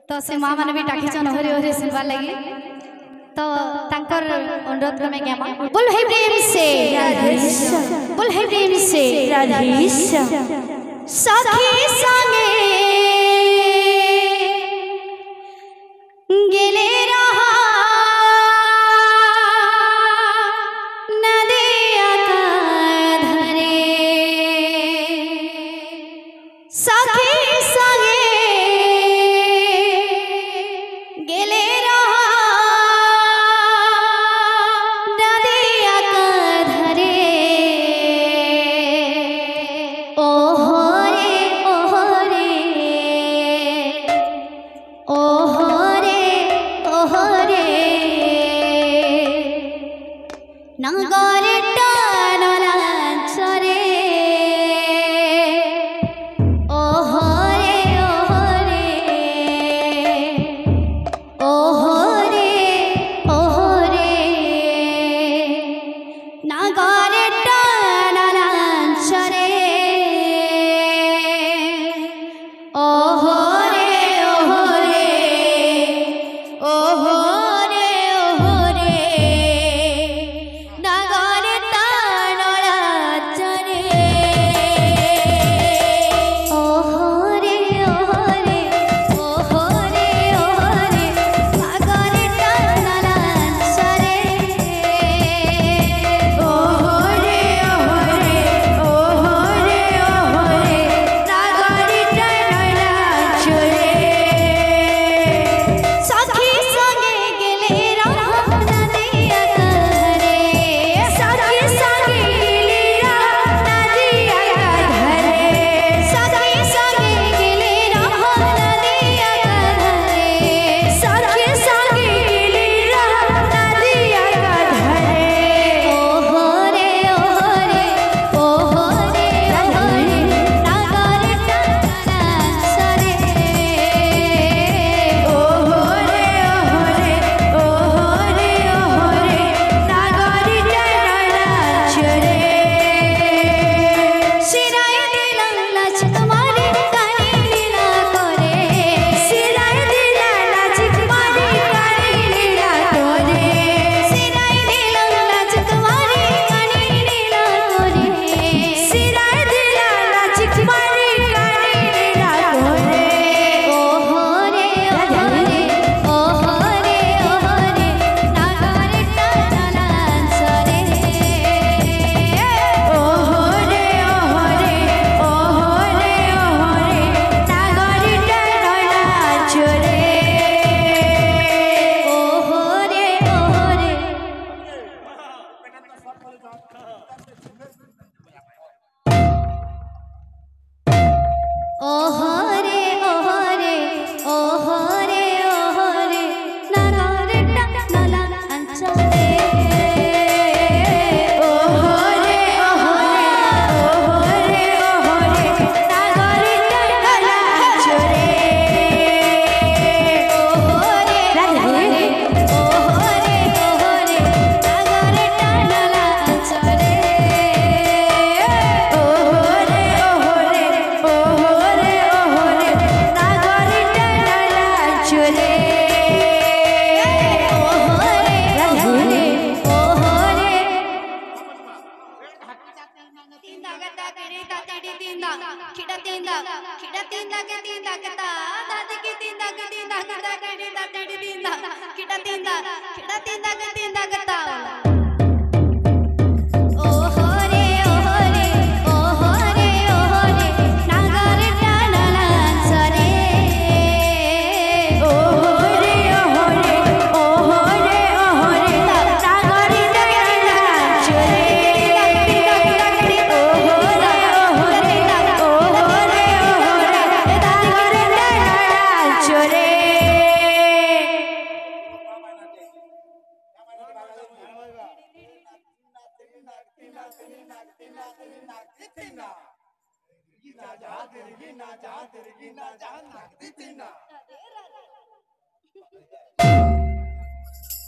तो से माँ मैंने भी टाकी चन हरे हरे सुनवार लगी तो तंकर अनुरोध में क्या माँ बोल है प्रेम से बोल है प्रेम से सखी संगे गेले रहा नदिया का धरे सखी संगे गेले रहा नदिया का धरे ओहो नगरे टानला चरे ओहो रे ओहो रे ओहो रे नगरे टानला चरे ओहो रे ओहो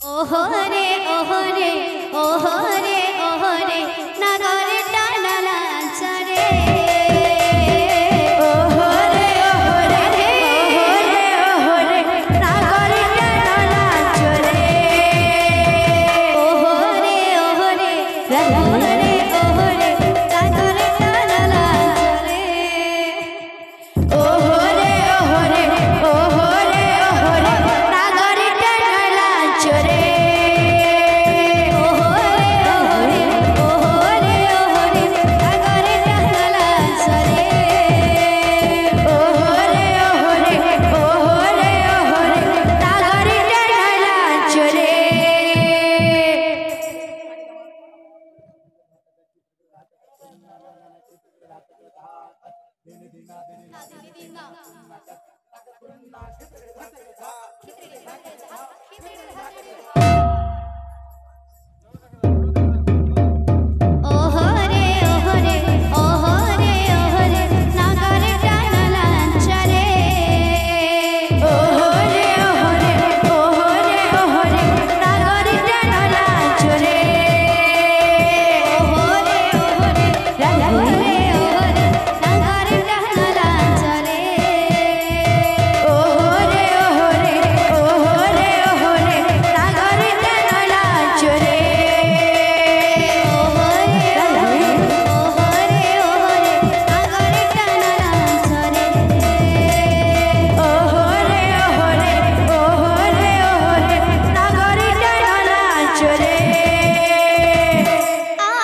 ओहो रे ओहो रे ओहो रे ओहो रे नगरे टानला चरे ओहो रे ओहो रे ओहो रे खिचड़ी